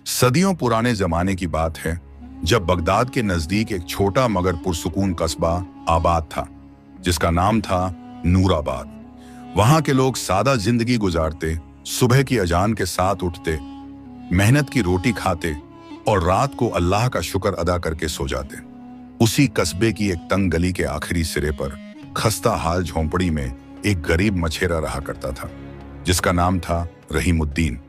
सदियों पुराने जमाने की बात है, जब बगदाद के नजदीक एक छोटा मगर पुरसुकून कस्बा आबाद था, जिसका नाम था नूराबाद। वहां के लोग सादा जिंदगी गुजारते, सुबह की अजान के साथ उठते, मेहनत की रोटी खाते और रात को अल्लाह का शुक्र अदा करके सो जाते। उसी कस्बे की एक तंग गली के आखिरी सिरे पर खस्ता हाल झोंपड़ी में एक गरीब मछेरा रहा करता था, जिसका नाम था रहीमुद्दीन,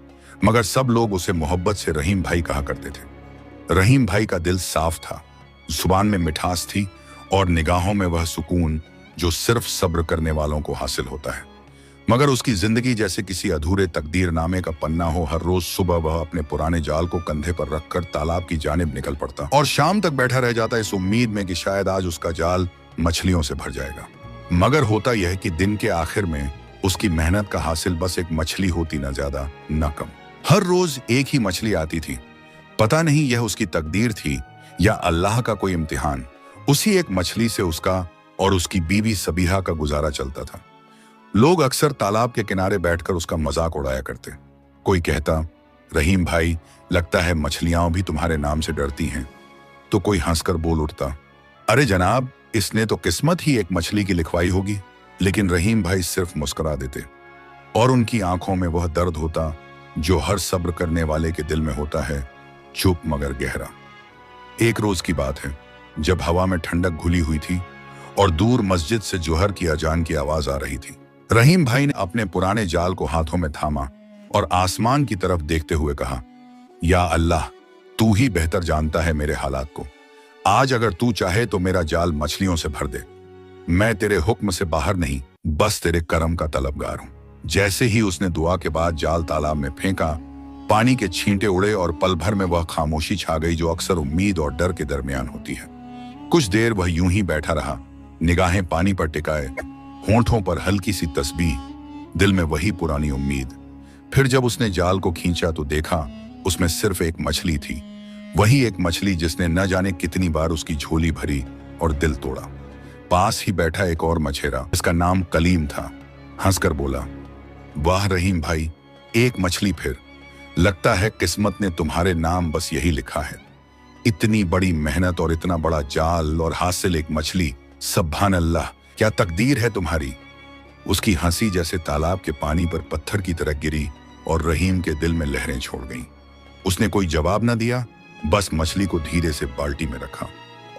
मगर सब लोग उसे मोहब्बत से रहीम भाई कहा करते थे। रहीम भाई का दिल साफ था, जुबान में मिठास थी और निगाहों में वह सुकून जो सिर्फ सब्र करने वालों को हासिल होता है। मगर उसकी जिंदगी जैसे किसी अधूरे तकदीरनामे का पन्ना हो। हर रोज सुबह वह अपने पुराने जाल को कंधे पर रखकर तालाब की जानिब निकल पड़ता और शाम तक बैठा रह जाता, इस उम्मीद में कि शायद आज उसका जाल मछलियों से भर जाएगा। मगर होता यह कि दिन के आखिर में उसकी मेहनत का हासिल बस एक मछली होती, न ज्यादा न कम। हर रोज एक ही मछली आती थी। पता नहीं यह उसकी तकदीर थी या अल्लाह का कोई इम्तिहान। उसी एक मछली से उसका और उसकी बीवी सबीहा का गुजारा चलता था। लोग अक्सर तालाब के किनारे बैठकर उसका मजाक उड़ाया करते। कोई कहता, रहीम भाई, लगता है मछलियां भी तुम्हारे नाम से डरती हैं। तो कोई हंसकर बोल उठता, अरे जनाब, इसने तो किस्मत ही एक मछली की लिखवाई होगी। लेकिन रहीम भाई सिर्फ मुस्कुरा देते और उनकी आंखों में वह दर्द होता जो हर सब्र करने वाले के दिल में होता है, चुप मगर गहरा। एक रोज की बात है, जब हवा में ठंडक घुली हुई थी और दूर मस्जिद से जोहर की अजान की आवाज आ रही थी। रहीम भाई ने अपने पुराने जाल को हाथों में थामा और आसमान की तरफ देखते हुए कहा, या अल्लाह, तू ही बेहतर जानता है मेरे हालात को। आज अगर तू चाहे तो मेरा जाल मछलियों से भर दे। मैं तेरे हुक्म से बाहर नहीं, बस तेरे करम का तलबगार हूं। जैसे ही उसने दुआ के बाद जाल तालाब में फेंका, पानी के छींटे उड़े और पल भर में वह खामोशी छा गई जो अक्सर उम्मीद और डर के दरमियान होती है। कुछ देर वह यूं ही बैठा रहा, निगाहें पानी पर टिकाए, होंठों पर हल्की सी तस्बीह, दिल में वही पुरानी उम्मीद। फिर जब उसने जाल को खींचा तो देखा उसमें सिर्फ एक मछली थी। वही एक मछली जिसने न जाने कितनी बार उसकी झोली भरी और दिल तोड़ा। पास ही बैठा एक और मछेरा, जिसका नाम कलीम था, हंसकर बोला, वाह रहीम भाई, एक मछली फिर। लगता है किस्मत ने तुम्हारे नाम बस यही लिखा है। इतनी बड़ी मेहनत और इतना बड़ा जाल और हासिल एक मछली, सुभान अल्लाह, क्या तकदीर है तुम्हारी। उसकी हंसी जैसे तालाब के पानी पर पत्थर की तरह गिरी और रहीम के दिल में लहरें छोड़ गईं। उसने कोई जवाब न दिया, बस मछली को धीरे से बाल्टी में रखा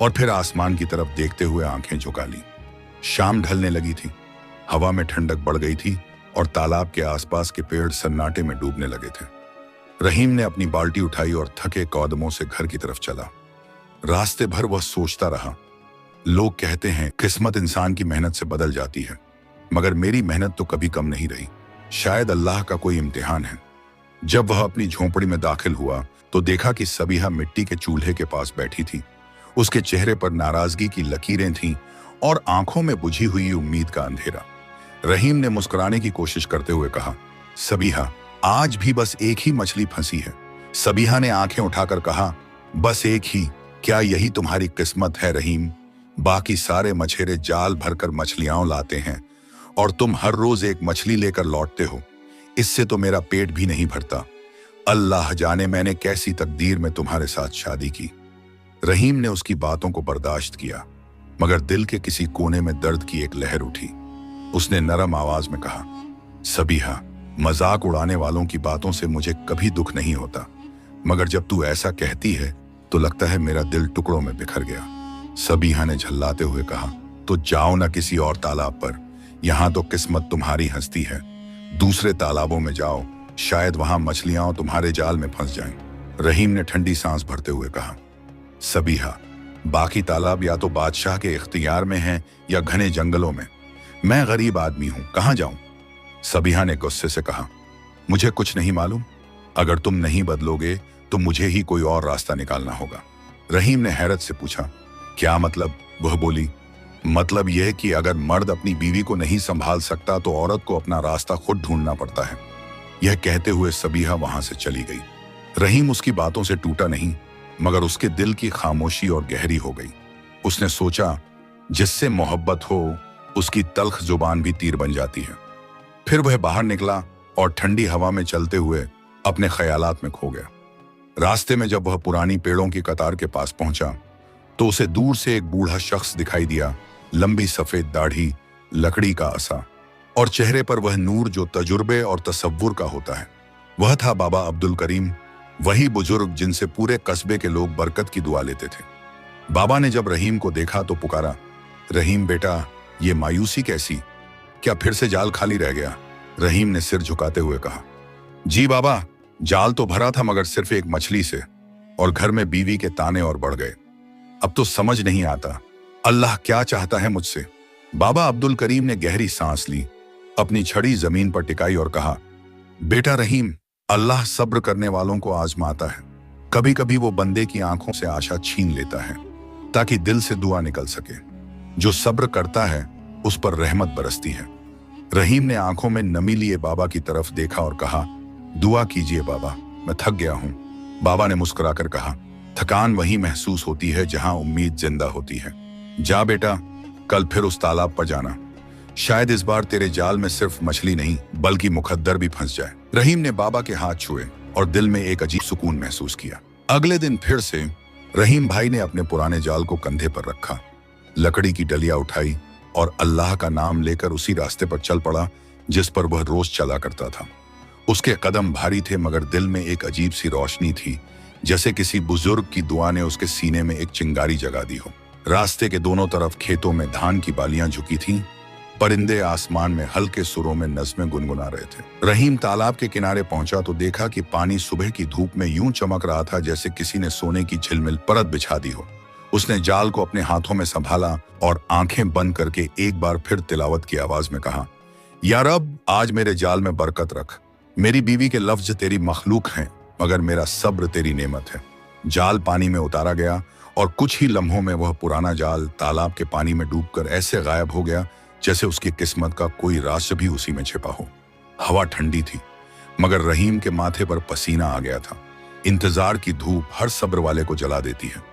और फिर आसमान की तरफ देखते हुए आंखें झुका ली। शाम ढलने लगी थी, हवा में ठंडक बढ़ गई थी और तालाब के आसपास के पेड़ सन्नाटे में डूबने लगे थे। रहीम ने अपनी बाल्टी उठाई और थके कदमों से घर की तरफ चला। रास्ते भर वह सोचता रहा, लोग कहते हैं किस्मत इंसान की मेहनत से बदल जाती है, मगर मेरी मेहनत तो कभी कम नहीं रही। शायद अल्लाह का कोई इम्तिहान है। जब वह अपनी झोंपड़ी में दाखिल हुआ तो देखा कि सबीहा मिट्टी के चूल्हे के पास बैठी थी। उसके चेहरे पर नाराजगी की लकीरें थीं और आंखों में बुझी हुई उम्मीद का अंधेरा। रहीम ने मुस्कुराने की कोशिश करते हुए कहा, सबीहा, आज भी बस एक ही मछली फंसी है। सबीहा ने आंखें उठाकर कहा, बस एक ही? क्या यही तुम्हारी किस्मत है रहीम? बाकी सारे मछेरे जाल भरकर मछलियां लाते हैं और तुम हर रोज एक मछली लेकर लौटते हो। इससे तो मेरा पेट भी नहीं भरता। अल्लाह जाने मैंने कैसी तकदीर में तुम्हारे साथ शादी की। रहीम ने उसकी बातों को बर्दाश्त किया, मगर दिल के किसी कोने में दर्द की एक लहर उठी। उसने नरम आवाज में कहा, सबीहा, मजाक उड़ाने वालों की बातों से मुझे कभी दुख नहीं होता, मगर जब तू ऐसा कहती है तो लगता है मेरा दिल टुकड़ों में बिखर गया। सबीहा ने झल्लाते हुए कहा, तो जाओ ना किसी और तालाब पर, यहां तो किस्मत तुम्हारी हंसती है। दूसरे तालाबों में जाओ, शायद वहां मछलियां तुम्हारे जाल में फंस जाएं। रहीम ने ठंडी सांस भरते हुए कहा, सबीहा, बाकी तालाब या तो बादशाह के इख्तियार में हैं या घने जंगलों में। मैं गरीब आदमी हूं, कहां जाऊं? सबीहा ने गुस्से से कहा, मुझे कुछ नहीं मालूम। अगर तुम नहीं बदलोगे तो मुझे ही कोई और रास्ता निकालना होगा। रहीम ने हैरत से पूछा, क्या मतलब? वह बोली, मतलब यह कि अगर मर्द अपनी बीवी को नहीं संभाल सकता तो औरत को अपना रास्ता खुद ढूंढना पड़ता है। यह कहते हुए सबीहा वहां से चली गई। रहीम उसकी बातों से टूटा नहीं, मगर उसके दिल की खामोशी और गहरी हो गई। उसने सोचा, जिससे मोहब्बत हो उसकी तल्ख जुबान भी तीर बन जाती है। फिर वह बाहर निकला और ठंडी हवा में चलते हुए अपने ख्यालात में खो गया। रास्ते में जब वह पुरानी पेड़ों की कतार के पास पहुंचा तो उसे दूर से एक बूढ़ा शख्स दिखाई दिया। लंबी सफेद दाढ़ी, लकड़ी का असा और चेहरे पर वह नूर जो तजुर्बे और तसव्वुर का होता है। वह था बाबा अब्दुल करीम, वही बुजुर्ग जिनसे पूरे कस्बे के लोग बरकत की दुआ लेते थे। बाबा ने जब रहीम को देखा तो पुकारा, रहीम बेटा, ये मायूसी कैसी? क्या फिर से जाल खाली रह गया? रहीम ने सिर झुकाते हुए कहा, जी बाबा, जाल तो भरा था मगर सिर्फ एक मछली से, और घर में बीवी के ताने और बढ़ गए। अब तो समझ नहीं आता अल्लाह क्या चाहता है मुझसे। बाबा अब्दुल करीम ने गहरी सांस ली, अपनी छड़ी जमीन पर टिकाई और कहा, बेटा रहीम, अल्लाह सब्र करने वालों को आजमाता है। कभी कभी वो बंदे की आंखों से आशा छीन लेता है ताकि दिल से दुआ निकल सके। जो सब्र करता है उस पर रहमत बरसती है। रहीम ने आंखों में नमी लिए बाबा की तरफ देखा और कहा, दुआ कीजिए बाबा, मैं थक गया हूं। बाबा ने मुस्कुराकर कहा, थकान वही महसूस होती है जहां उम्मीद जिंदा होती है। जा बेटा, कल फिर उस तालाब पर जाना। शायद इस बार तेरे जाल में सिर्फ मछली नहीं बल्कि मुकद्दर भी फंस जाए। रहीम ने बाबा के हाथ छुए और दिल में एक अजीब सुकून महसूस किया। अगले दिन फिर से रहीम भाई ने अपने पुराने जाल को कंधे पर रखा, लकड़ी की डलिया उठाई और अल्लाह का नाम लेकर उसी रास्ते पर चल पड़ा जिस पर वह रोज चला करता था। उसके कदम भारी थे मगर दिल में एक अजीब सी रोशनी थी, जैसे किसी बुजुर्ग की दुआ ने उसके सीने में एक चिंगारी जगा दी हो। रास्ते के दोनों तरफ खेतों में धान की बालियां झुकी थीं, परिंदे आसमान में हल्के सुरों में नज़्में गुनगुना रहे थे। रहीम तालाब के किनारे पहुंचा तो देखा कि पानी सुबह की धूप में यूं चमक रहा था जैसे किसी ने सोने की झिलमिल परत बिछा दी हो। उसने जाल को अपने हाथों में संभाला और आंखें बंद करके एक बार फिर तिलावत की आवाज में कहा, या रब, आज मेरे जाल में बरकत रख। मेरी बीवी के लफ्ज तेरी मखलूक हैं मगर मेरा सब्र तेरी नेमत है। जाल पानी में उतारा गया और कुछ ही लम्हों में वह पुराना जाल तालाब के पानी में डूबकर ऐसे गायब हो गया जैसे उसकी किस्मत का कोई राज भी उसी में छिपा हो। हवा ठंडी थी मगर रहीम के माथे पर पसीना आ गया था। इंतजार की धूप हर सब्र वाले को जला देती है।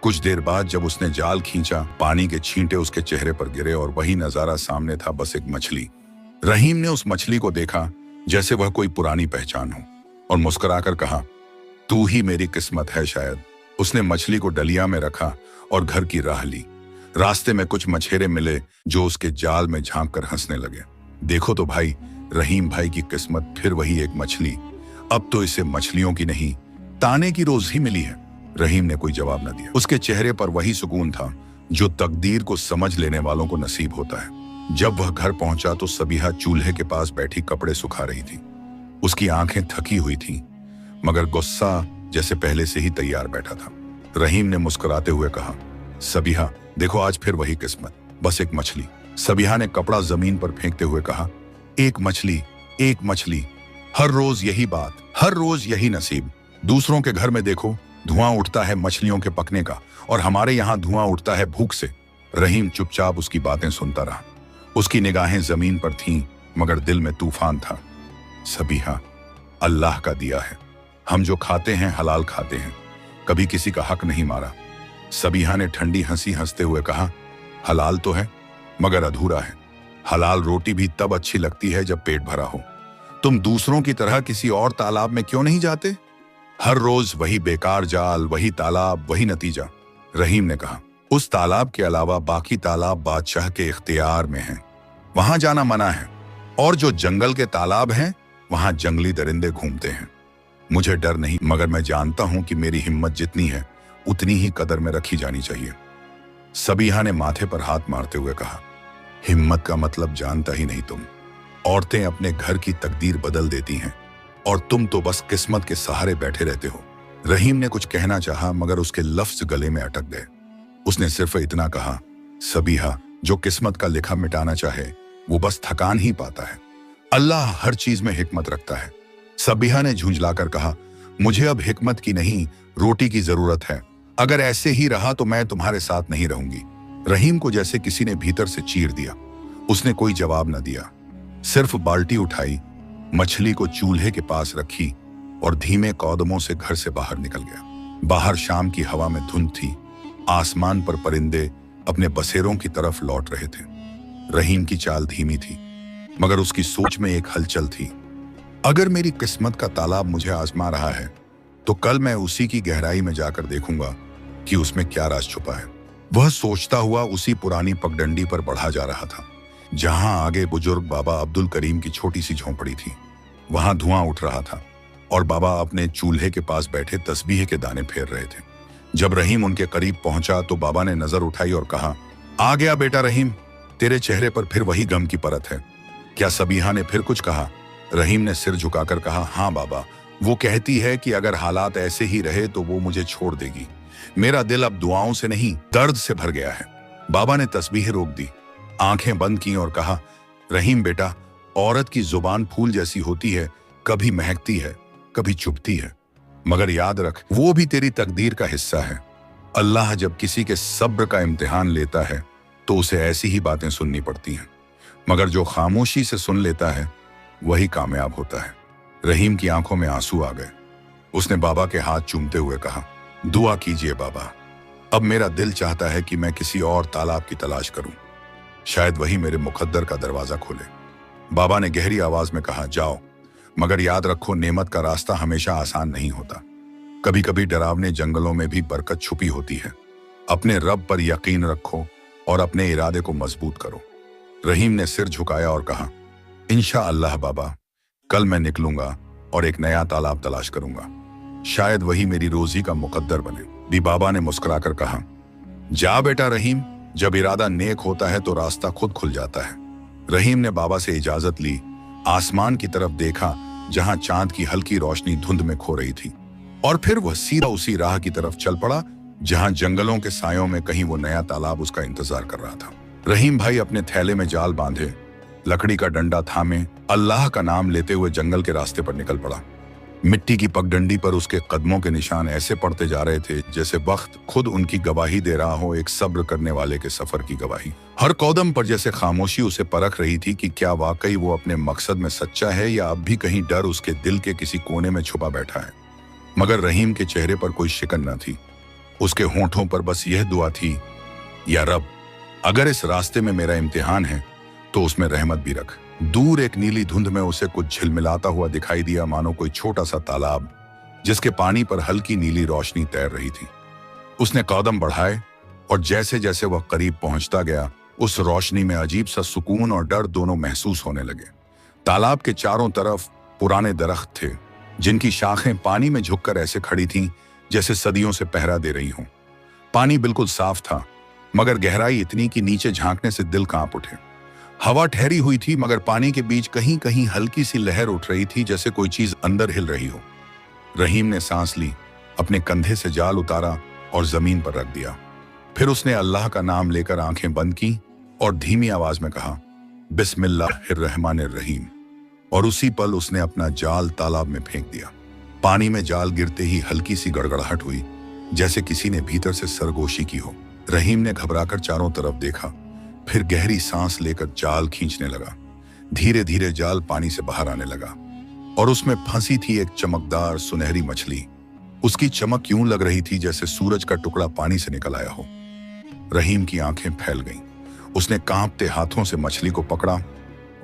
कुछ देर बाद जब उसने जाल खींचा, पानी के छींटे उसके चेहरे पर गिरे और वही नजारा सामने था, बस एक मछली। रहीम ने उस मछली को देखा जैसे वह कोई पुरानी पहचान हो और मुस्कुराकर कहा, तू ही मेरी किस्मत है शायद। उसने मछली को डलिया में रखा और घर की राह ली। रास्ते में कुछ मछेरे मिले जो उसके जाल में झांक कर हंसने लगे। देखो तो भाई, रहीम भाई की किस्मत फिर वही एक मछली। अब तो इसे मछलियों की नहीं, ताने की रोजी मिली है। रहीम ने कोई जवाब न दिया। उसके चेहरे पर वही सुकून था जो तकदीर को समझ लेने वालों को नसीब होता है। जब वह घर पहुंचा तो सबीहा चूल्हे के पास बैठी कपड़े सुखा रही थी। उसकी आंखें थकी हुई थीं, मगर गुस्सा जैसे पहले से ही तैयार बैठा था। रहीम ने मुस्कुराते हुए कहा, सबीहा, देखो आज फिर वही किस्मत, बस एक मछली। सबीहा ने कपड़ा जमीन पर फेंकते हुए कहा, एक मछली, एक मछली, हर रोज यही बात, हर रोज यही नसीब। दूसरों के घर में देखो धुआं उठता है मछलियों के पकने का, और हमारे यहाँ धुआं उठता है भूख से। रहीम चुपचाप उसकी बातें सुनता रहा। उसकी निगाहें जमीन पर थीं मगर दिल में तूफान था। सबीहा, अल्लाह का दिया है, हम जो खाते हैं हलाल खाते हैं, कभी किसी का हक नहीं मारा। सबीहा ने ठंडी हंसी हंसते हुए कहा, हलाल तो है मगर अधूरा है। हलाल रोटी भी तब अच्छी लगती है जब पेट भरा हो। तुम दूसरों की तरह किसी और तालाब में क्यों नहीं जाते? हर रोज वही बेकार जाल, वही तालाब, वही नतीजा। रहीम ने कहा, उस तालाब के अलावा बाकी तालाब बादशाह के इख्तियार में हैं, वहां जाना मना है। और जो जंगल के तालाब हैं वहां जंगली दरिंदे घूमते हैं। मुझे डर नहीं, मगर मैं जानता हूं कि मेरी हिम्मत जितनी है उतनी ही कदर में रखी जानी चाहिए। सबीहा ने माथे पर हाथ मारते हुए कहा, हिम्मत का मतलब जानता ही नहीं तुम। औरतें अपने घर की तकदीर बदल देती हैं और तुम तो बस किस्मत के सहारे बैठे रहते हो। रहीम ने कुछ कहना चाहा मगर उसके लफ्ज गले में अटक गए। उसने सिर्फ इतना कहा, सबीहा, जो किस्मत का लिखा मिटाना चाहे वो बस थकान ही पाता है। अल्लाह हर चीज में हिकमत रखता है। सबीहा ने झुंझलाकर कहा, मुझे अब हिकमत की नहीं, रोटी की जरूरत है। अगर ऐसे ही रहा तो मैं तुम्हारे साथ नहीं रहूंगी। रहीम को जैसे किसी ने भीतर से चीर दिया। उसने कोई जवाब न दिया, सिर्फ बाल्टी उठाई, मछली को चूल्हे के पास रखी और धीमे कदमों से घर से बाहर निकल गया। बाहर शाम की हवा में धुंध थी। आसमान पर परिंदे अपने बसेरों की तरफ लौट रहे थे। रहीम की चाल धीमी थी मगर उसकी सोच में एक हलचल थी। अगर मेरी किस्मत का तालाब मुझे आजमा रहा है तो कल मैं उसी की गहराई में जाकर देखूंगा कि उसमें क्या राज छुपा है। वह सोचता हुआ उसी पुरानी पगडंडी पर बढ़ा जा रहा था जहां आगे बुजुर्ग बाबा अब्दुल करीम की छोटी सी झोंपड़ी थी। वहां धुआं उठ रहा था और बाबा अपने चूल्हे के पास बैठे तस्बीह के दाने फेर रहे थे। जब रहीम उनके करीब पहुंचा तो बाबा ने नजर उठाई और कहा, आ गया बेटा रहीम, तेरे चेहरे पर फिर वही गम की परत है। क्या सबीहा ने फिर कुछ कहा? रहीम ने सिर झुकाकर कहा, हाँ बाबा, वो कहती है कि अगर हालात ऐसे ही रहे तो वो मुझे छोड़ देगी। मेरा दिल अब दुआओं से नहीं दर्द से भर गया है। बाबा ने तस्बीह रोक दी, आंखें बंद की और कहा, रहीम बेटा, औरत की जुबान फूल जैसी होती है, कभी महकती है, कभी चुभती है, मगर याद रख वो भी तेरी तकदीर का हिस्सा है। अल्लाह जब किसी के सब्र का इम्तिहान लेता है तो उसे ऐसी ही बातें सुननी पड़ती हैं, मगर जो खामोशी से सुन लेता है वही कामयाब होता है। रहीम की आंखों में आंसू आ गए। उसने बाबा के हाथ चूमते हुए कहा, दुआ कीजिए बाबा, अब मेरा दिल चाहता है कि मैं किसी और तालाब की तलाश करूं, शायद वही मेरे मुकद्दर का दरवाजा खोले। बाबा ने गहरी आवाज में कहा, जाओ, मगर याद रखो नेमत का रास्ता हमेशा आसान नहीं होता। कभी कभी डरावने जंगलों में भी बरकत छुपी होती है। अपने रब पर यकीन रखो और अपने इरादे को मजबूत करो। रहीम ने सिर झुकाया और कहा, इंशा अल्लाह बाबा, कल मैं निकलूंगा और एक नया तालाब तलाश करूंगा, शायद वही मेरी रोजी का मुकद्दर बने। भी बाबा ने मुस्कुराकर कहा, जा बेटा रहीम, जब इरादा नेक होता है तो रास्ता खुद खुल जाता है। रहीम ने बाबा से इजाजत ली, आसमान की तरफ देखा जहां चांद की हल्की रोशनी धुंध में खो रही थी, और फिर वह सीधा उसी राह की तरफ चल पड़ा जहां जंगलों के सायों में कहीं वो नया तालाब उसका इंतजार कर रहा था। रहीम भाई अपने थैले में जाल बांधे, लकड़ी का डंडा थामे, अल्लाह का नाम लेते हुए जंगल के रास्ते पर निकल पड़ा। मिट्टी की पगडंडी पर उसके कदमों के निशान ऐसे पड़ते जा रहे थे जैसे वक्त खुद उनकी गवाही दे रहा हो, एक सब्र करने वाले के सफर की गवाही। हर कदम पर जैसे खामोशी उसे परख रही थी कि क्या वाकई वो अपने मकसद में सच्चा है या अब भी कहीं डर उसके दिल के किसी कोने में छुपा बैठा है। मगर रहीम के चेहरे पर कोई शिकन न थी। उसके होंठों पर बस यह दुआ थी, या रब, अगर इस रास्ते में मेरा इम्तिहान है तो उसमें रहमत भी रख। दूर एक नीली धुंध में उसे कुछ झिलमिलाता हुआ दिखाई दिया, मानो कोई छोटा सा तालाब जिसके पानी पर हल्की नीली रोशनी तैर रही थी। उसने कदम बढ़ाए और जैसे जैसे वह करीब पहुंचता गया, उस रोशनी में अजीब सा सुकून और डर दोनों महसूस होने लगे। तालाब के चारों तरफ पुराने दरख्त थे जिनकी शाखें पानी में झुककर ऐसे खड़ी थीं जैसे सदियों से पहरा दे रही हों। पानी बिल्कुल साफ था, मगर गहराई इतनी कि नीचे झांकने से दिल कांप उठे। हवा ठहरी हुई थी, मगर पानी के बीच कहीं कहीं हल्की सी लहर उठ रही थी, जैसे कोई चीज अंदर हिल रही हो। रहीम ने सांस ली, अपने कंधे से जाल उतारा और जमीन पर रख दिया। फिर उसने अल्लाह का नाम लेकर आंखें बंद की और धीमी आवाज में कहा, बिस्मिल्लाहिर्रहमानिर्रहीम, और उसी पल उसने अपना जाल तालाब में फेंक दिया। पानी में जाल गिरते ही हल्की सी गड़गड़ाहट हुई, जैसे किसी ने भीतर से सरगोशी की हो। रहीम ने घबराकर चारों तरफ देखा, फिर गहरी सांस लेकर जाल खींचने लगा। धीरे धीरे जाल पानी से बाहर आने लगा और उसमें फंसी थी एक चमकदार सुनहरी मछली। उसकी चमक यूं लग रही थी जैसे सूरज का टुकड़ा पानी से निकल आया हो। रहीम की आंखें फैल गईं। उसने कांपते हाथों से मछली को पकड़ा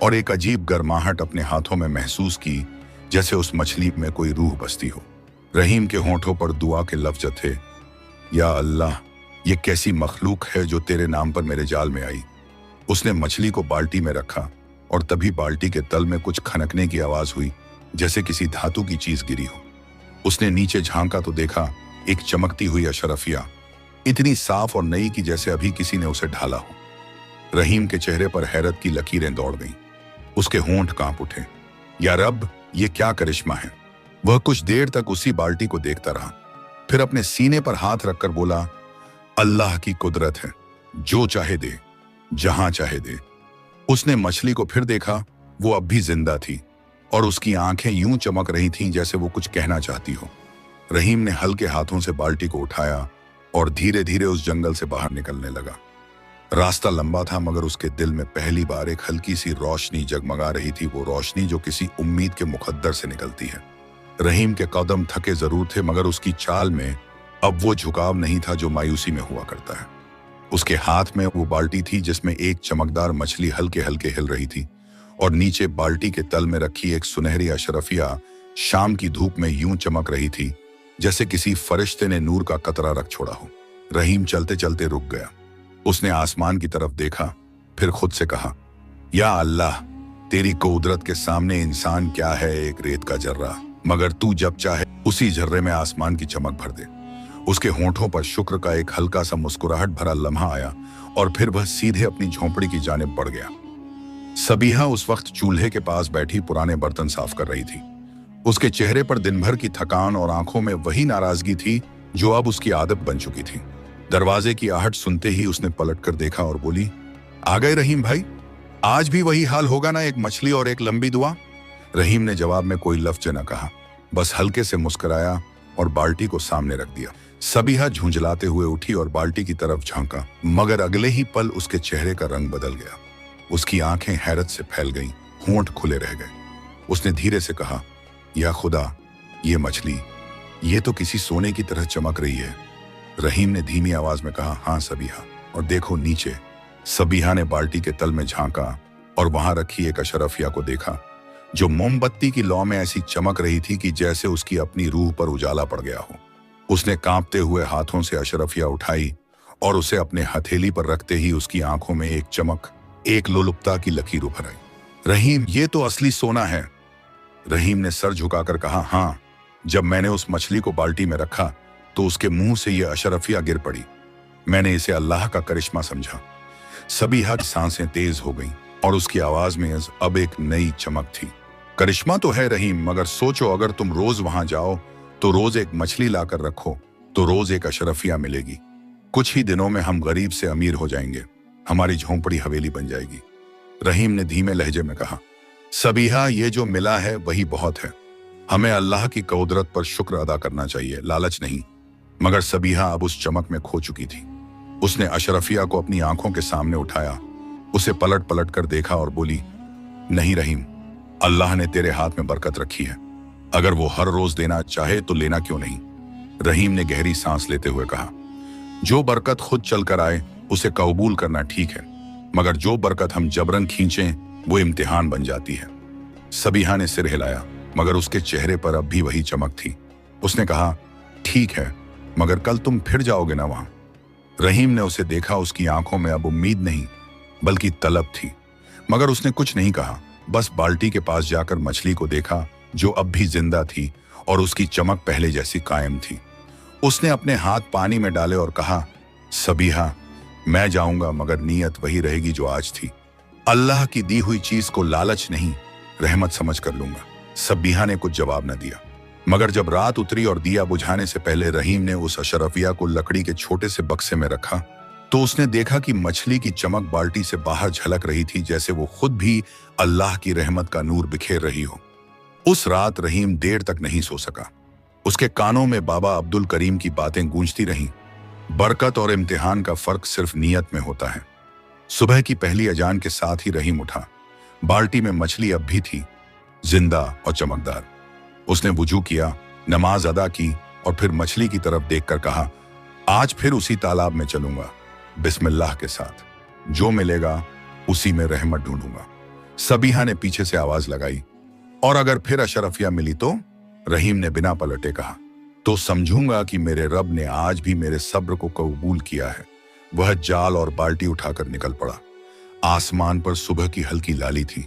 और एक अजीब गर्माहट अपने हाथों में महसूस की, जैसे उस मछली में कोई रूह बसती हो। रहीम के होंठों पर दुआ के लफ्ज थे, या अल्लाह, ये कैसी मखलूक है जो तेरे नाम पर मेरे जाल में आई। उसने मछली को बाल्टी में रखा और तभी बाल्टी के तल में कुछ खनकने की आवाज हुई, जैसे किसी धातु की चीज गिरी हो। उसने नीचे झांका तो देखा एक चमकती हुई अशरफिया, इतनी साफ और नई कि जैसे अभी किसी ने उसे ढाला हो। रहीम के चेहरे पर हैरत की लकीरें दौड़ गईं। उसके होंठ कांप उठे। या रब, ये क्या करिश्मा है। वह कुछ देर तक उसी बाल्टी को देखता रहा, फिर अपने सीने पर हाथ रखकर बोला, अल्लाह की कुदरत है, जो चाहे दे, जहां चाहे दे। उसने मछली को फिर देखा, वो अब भी जिंदा थी और उसकी आंखें यूं चमक रही थीं जैसे वो कुछ कहना चाहती हो। रहीम ने हल्के हाथों से बाल्टी को उठाया और धीरे धीरे उस जंगल से बाहर निकलने लगा। रास्ता लंबा था, मगर उसके दिल में पहली बार एक हल्की सी रोशनी जगमगा रही थी, वो रोशनी जो किसी उम्मीद के मुकद्दर से निकलती है। रहीम के कदम थके जरूर थे, मगर उसकी चाल में अब वो झुकाव नहीं था जो मायूसी में हुआ करता है। उसके हाथ में वो बाल्टी थी जिसमें एक चमकदार मछली हल्के हल्के हिल रही थी, और नीचे बाल्टी के तल में रखी एक सुनहरी अशरफिया शाम की धूप में यूं चमक रही थी जैसे किसी फरिश्ते ने नूर का कतरा रख छोड़ा हो। रहीम चलते चलते रुक गया। उसने आसमान की तरफ देखा, फिर खुद से कहा, या अल्लाह, तेरी कुदरत के सामने इंसान क्या है, एक रेत का जर्रा, मगर तू जब चाहे उसी जर्रे में आसमान की चमक भर दे। उसके होंठों पर शुक्र का एक हल्का सा मुस्कुराहट भरा लम्हा आया और फिर वह सीधे अपनी झोंपड़ी की जानिब बढ़ गया। सबीहा उस वक्त चूल्हे के पास बैठी पुराने बर्तन साफ कर रही थी। उसके चेहरे पर दिन भर की थकान और आंखों में वही नाराजगी थी जो अब उसकी आदत बन चुकी थी। दरवाजे की आहट सुनते ही उसने पलटकर देखा और बोली, आ गए रहीम भाई? आज भी वही हाल होगा ना, एक मछली और एक लंबी दुआ? रहीम ने जवाब में कोई लफ्ज न कहा, बस हल्के से मुस्कुराया और बाल्टी को सामने रख दिया। सबीहा झुंझलाते हुए उठी और बाल्टी की तरफ झांका, मगर अगले ही पल उसके चेहरे का रंग बदल गया। उसकी आंखें हैरत से फैल गईं, होंठ खुले रह गए। उसने धीरे से कहा, या खुदा, ये मछली, ये तो किसी सोने की तरह चमक रही है। रहीम ने धीमी आवाज में कहा, हाँ सबीहा, और देखो नीचे। सबीहा ने बाल्टी के तल में झांका और वहां रखी एक अशरफिया को देखा, जो मोमबत्ती की लौ में ऐसी चमक रही थी कि जैसे उसकी अपनी रूह पर उजाला पड़ गया हो। उसने कांपते हुए हाथों से अशरफिया उठाई और उसे अपने हथेली पर रखते ही उसकी आंखों में एक चमक, एक लोलुपता की लकीर उभर आई। रहीम, ये तो असली सोना है। रहीम ने सर झुकाकर कहा, हाँ, जब मैंने उस मछली को बाल्टी में रखा तो उसके मुंह से यह अशरफिया गिर पड़ी। मैंने इसे अल्लाह का करिश्मा समझा। सबीहा की सांसें तेज हो गईं और उसकी आवाज में अब एक नई चमक थी। करिश्मा तो है रहीम, मगर सोचो, अगर तुम रोज वहां जाओ तो रोज एक मछली लाकर रखो तो रोज एक अशरफिया मिलेगी। कुछ ही दिनों में हम गरीब से अमीर हो जाएंगे, हमारी झोंपड़ी हवेली बन जाएगी। रहीम ने धीमे लहजे में कहा, सबीहा, ये जो मिला है वही बहुत है। हमें अल्लाह की कुदरत पर शुक्र अदा करना चाहिए, लालच नहीं। मगर सबीहा अब उस चमक में खो चुकी थी। उसने अशरफिया को अपनी आंखों के सामने उठाया, उसे पलट पलट कर देखा और बोली, नहीं रहीम, अल्लाह ने तेरे हाथ में बरकत रखी है। अगर वो हर रोज देना चाहे तो लेना क्यों नहीं? रहीम ने गहरी सांस लेते हुए कहा, जो बरकत खुद चलकर आए उसे कबूल करना ठीक है, मगर जो बरकत हम जबरन खींचें वो इम्तिहान बन जाती है। सबीहा ने सिर हिलाया, मगर उसके चेहरे पर अब भी वही चमक थी। उसने कहा, ठीक है, मगर कल तुम फिर जाओगे ना वहां? रहीम ने उसे देखा, उसकी आंखों में अब उम्मीद नहीं बल्कि तलब थी, मगर उसने कुछ नहीं कहा। बस बाल्टी के पास जाकर मछली को देखा जो अब भी जिंदा थी और उसकी चमक पहले जैसी कायम थी। उसने अपने हाथ पानी में डाले और कहा, सबीहा, मैं जाऊंगा मगर नीयत वही रहेगी जो आज थी। अल्लाह की दी हुई चीज को लालच नहीं, रहमत समझ कर लूंगा। सबीहा ने कुछ जवाब न दिया, मगर जब रात उतरी और दिया बुझाने से पहले रहीम ने उस अशरफिया को लकड़ी के छोटे से बक्से में रखा तो उसने देखा कि मछली की चमक बाल्टी से बाहर झलक रही थी, जैसे वो खुद भी अल्लाह की रहमत का नूर बिखेर रही हो। उस रात रहीम देर तक नहीं सो सका। उसके कानों में बाबा अब्दुल करीम की बातें गूंजती रहीं। बरकत और इम्तिहान का फर्क सिर्फ नीयत में होता है। सुबह की पहली अजान के साथ ही रहीम उठा। बाल्टी में मछली अब भी थी, जिंदा और चमकदार। उसने वुजू किया, नमाज अदा की और फिर मछली की तरफ देखकर कहा, आज फिर उसी तालाब में चलूंगा, बिस्मिल्लाह के साथ। जो मिलेगा उसी में रहमत ढूंढूंगा। सबीहा ने पीछे से आवाज लगाई, और अगर फिर अशरफिया मिली तो? रहीम ने बिना पलटे कहा, तो समझूंगा कि मेरे रब ने आज भी मेरे सब्र को कबूल किया है। वह जाल और बाल्टी उठाकर निकल पड़ा। आसमान पर सुबह की हल्की लाली थी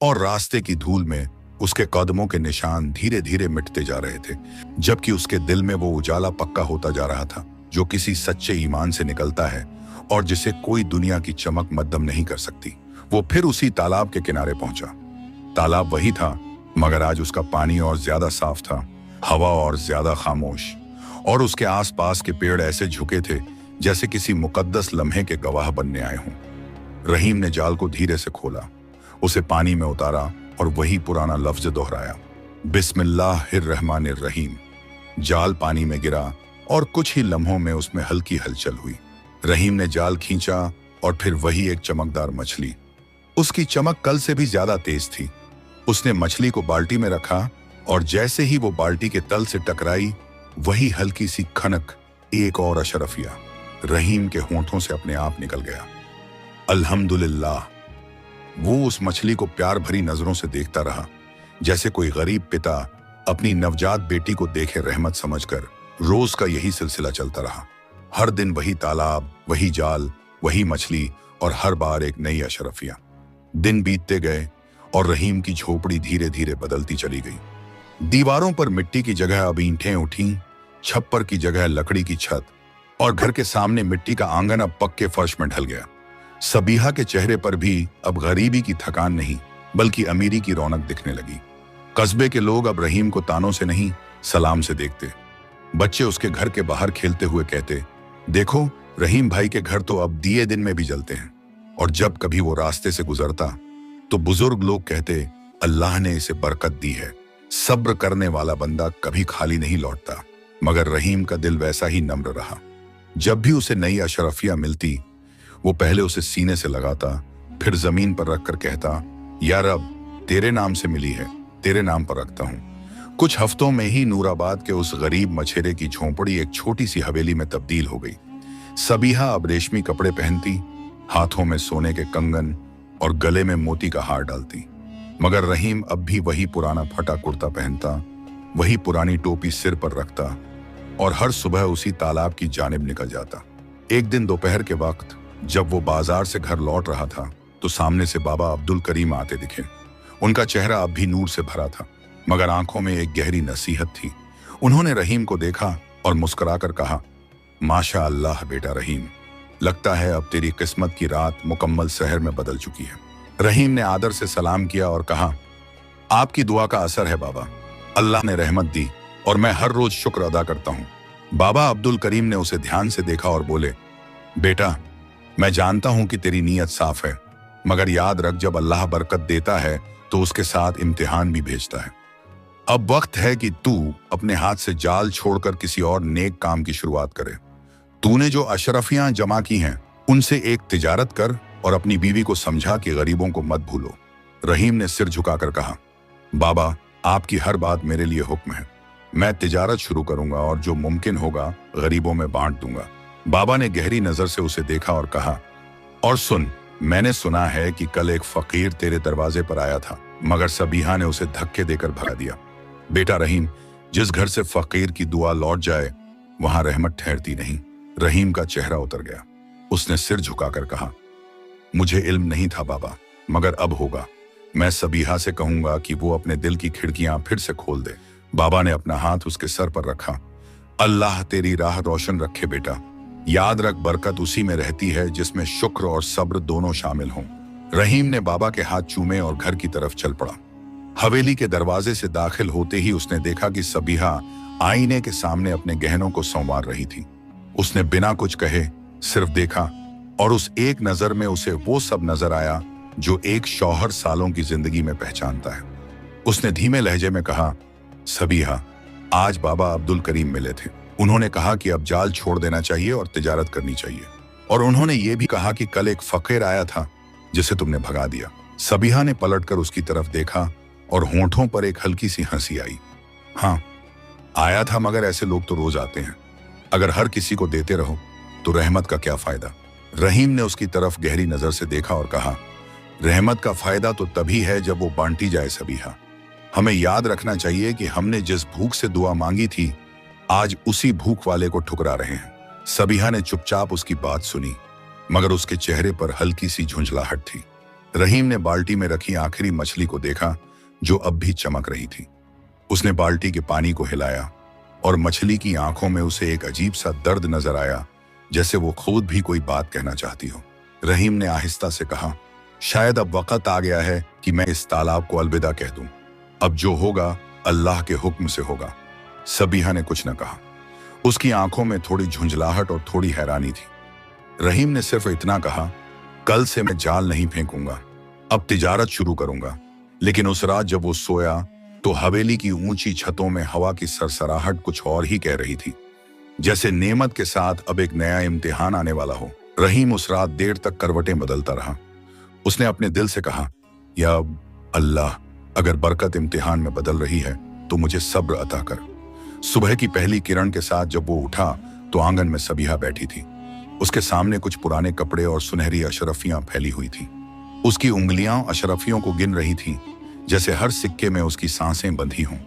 और रास्ते की धूल में उसके कदमों के निशान धीरे धीरे मिटते जा रहे थे, जबकि उसके दिल में वो उजाला पक्का होता जा रहा था जो किसी सच्चे ईमान से निकलता है और जिसे कोई दुनिया की चमक मद्दम नहीं कर सकती। वो फिर उसी तालाब के किनारे पहुंचा। तालाब वही था, मगर आज उसका पानी और ज्यादा साफ था, हवा और ज्यादा खामोश, और उसके आसपास के पेड़ ऐसे झुके थे जैसे किसी मुकद्दस लम्हे के गवाह बनने आए हों। रहीम ने जाल को धीरे से खोला, उसे पानी में उतारा और वही पुराना लफ्ज दोहराया, बिस्मिल्लाहिर्रहमानिर्रहीम। जाल पानी में गिरा और कुछ ही लम्हों में उसमें हल्की हलचल हुई। रहीम ने जाल खींचा और फिर वही एक चमकदार मछली। उसकी चमक कल से भी ज्यादा तेज थी। उसने मछली को बाल्टी में रखा और जैसे ही वो बाल्टी के तल से टकराई, वही हल्की सी खनक, एक और अशरफिया रहीम के होंठों से अपने आप निकल गया। अल्हम्दुलिल्लाह। वो उस मछली को प्यार भरी नजरों से देखता रहा, जैसे कोई गरीब पिता अपनी नवजात बेटी को देखे रहमत समझकर रोज का यही सिलसिला चलता रहा। हर दिन वही तालाब, वही जाल, वही मछली और हर बार एक नई अशरफिया। दिन बीतते गए और रहीम की झोपड़ी धीरे धीरे बदलती चली गई। दीवारों पर मिट्टी की जगह अब ईंटें उठी, छप्पर की जगह लकड़ी की छत और घर के सामने मिट्टी का आंगन अब पक्के फर्श में ढल गया। सबीहा के चेहरे पर भी अब गरीबी की थकान नहीं बल्कि अमीरी की रौनक दिखने लगी। कस्बे के लोग अब रहीम को तानों से नहीं सलाम से देखते। बच्चे उसके घर के बाहर खेलते हुए कहते, देखो रहीम भाई के घर तो अब दिए दिन में भी जलते हैं। और जब कभी वो रास्ते से गुजरता तो बुजुर्ग लोग कहते, अल्लाह ने इसे बरकत दी है, सब्र करने वाला बंदा कभी खाली नहीं लौटता। मगर रहीम का दिल वैसा ही नम्र रहा। जब भी उसे नई अशरफिया मिलती वो पहले उसे सीने से लगाता, फिर जमीन पर रखकर कहता, या रब तेरे नाम से मिली है, तेरे नाम पर रखता हूं। कुछ हफ्तों में ही नूराबाद के उस गरीब मछेरे की झोंपड़ी एक छोटी सी हवेली में तब्दील हो गई। सबीहा अब रेशमी कपड़े पहनती, हाथों में सोने के कंगन और गले में मोती का हार डालती। मगर रहीम अब भी वही पुराना फटा कुर्ता पहनता, वही पुरानी टोपी सिर पर रखता और हर सुबह उसी तालाब की जानिब निकल जाता। एक दिन दोपहर के वक्त जब वो बाजार से घर लौट रहा था तो सामने से बाबा अब्दुल करीम आते दिखे। उनका चेहरा अब भी नूर से भरा था, मगर आंखों में एक गहरी नसीहत थी। उन्होंने रहीम को देखा और मुस्कुराकर कहा, माशा अल्लाह बेटा रहीम, लगता है अब तेरी किस्मत की रात मुकम्मल सहर में बदल चुकी है। रहीम ने आदर से सलाम किया और कहा, आपकी दुआ का असर है बाबा, अल्लाह ने रहमत दी और मैं हर रोज शुक्र अदा करता हूँ। बाबा अब्दुल करीम ने उसे ध्यान से देखा और बोले, बेटा मैं जानता हूं कि तेरी नीयत साफ है, मगर याद रख जब अल्लाह बरकत देता है तो उसके साथ इम्तिहान भी भेजता है। अब वक्त है कि तू अपने हाथ से जाल छोड़कर किसी और नेक काम की शुरुआत करे। तूने जो अशरफियां जमा की हैं उनसे एक तिजारत कर और अपनी बीवी को समझा कि गरीबों को मत भूलो। रहीम ने सिर झुकाकर कहा, बाबा आपकी हर बात मेरे लिए हुक्म है। मैं तिजारत शुरू करूंगा और जो मुमकिन होगा गरीबों में बांट दूंगा। बाबा ने गहरी नजर से उसे देखा और कहा, और सुन, मैंने सुना है कि कल एक फकीर तेरे दरवाजे पर आया था, मगर सबीहा ने उसे धक्के देकर भगा दिया। बेटा रहीम, जिस घर से फकीर की दुआ लौट जाए वहां रहमत ठहरती नहीं। रहीम का चेहरा उतर गया। उसने सिर झुकाकर कहा, मुझे इल्म नहीं था बाबा, मगर अब होगा। मैं सबीहा से कहूंगा कि वो अपने दिल की खिड़कियां फिर से खोल दे। बाबा ने अपना हाथ उसके सर पर रखा। अल्लाह तेरी राह रोशन रखे बेटा। याद रख बरकत उसी में रहती है जिसमें शुक्र और सब्र दोनों शामिल हों। रहीम ने बाबा के हाथ चूमे और घर की तरफ चल पड़ा। हवेली के दरवाजे से दाखिल होते ही उसने देखा कि सबीहा आईने के सामने अपने गहनों को संवार रही थी। उसने बिना कुछ कहे सिर्फ देखा और उस एक नजर में उसे वो सब नजर आया जो एक शौहर सालों की जिंदगी में पहचानता है। उसने धीमे लहजे में कहा, सबीहा, आज बाबा अब्दुल करीम मिले थे। उन्होंने कहा कि अब जाल छोड़ देना चाहिए और तिजारत करनी चाहिए, और उन्होंने ये भी कहा कि कल एक फकीर आया था जिसे तुमने भगा दिया। सबीहा ने पलटकर उसकी तरफ देखा और होंठों पर एक हल्की सी हंसी आई। हाँ आया था, मगर ऐसे लोग तो रोज आते हैं। अगर हर किसी को देते रहो तो रहमत का क्या फायदा। रहीम ने उसकी तरफ गहरी नजर से देखा और कहा, रहमत का फायदा तो तभी है जब वो बांटी जाए सबीहा। हमें याद रखना चाहिए कि हमने जिस भूख से दुआ मांगी थी आज उसी भूख वाले को ठुकरा रहे हैं। सबीहा ने चुपचाप उसकी बात सुनी, मगर उसके चेहरे पर हल्की सी झुंझलाहट थी। रहीम ने बाल्टी में रखी आखिरी मछली को देखा जो अब भी चमक रही थी। उसने बाल्टी के पानी को हिलाया और मछली की आंखों में उसे एक अजीब सा दर्द नजर आया, जैसे वो खुद भी कोई बात कहना चाहती हो। रहीम ने आहिस्ता से कहा, शायद अब वक्त आ गया है कि मैं इस तालाब को अलविदा कह दूं। अब जो होगा अल्लाह के हुक्म से होगा। सबीहा ने कुछ न कहा। उसकी आंखों में थोड़ी झुंझलाहट और थोड़ी हैरानी थी। रहीम ने सिर्फ इतना कहा, कल से मैं जाल नहीं फेंकूंगा, अब तिजारत शुरू करूंगा। लेकिन उस रात जब वो सोया तो हवेली की ऊंची छतों में हवा की सरसराहट कुछ और ही कह रही थी, जैसे नेमत के साथ अब एक नया इम्तिहान आने वाला हो। रहीम उस रात देर तक करवटें बदलता रहा। उसने अपने दिल से कहा, या अल्लाह, अगर बरकत इम्तिहान में बदल रही है तो मुझे सब्र अता कर। सुबह की पहली किरण के साथ जब वो उठा तो आंगन में सबीहा बैठी थी। उसके सामने कुछ पुराने कपड़े और सुनहरी अशरफियां फैली हुई थी। उसकी उंगलियां अशरफियों को गिन रही थीं, जैसे हर सिक्के में उसकी सांसें बंधी हों।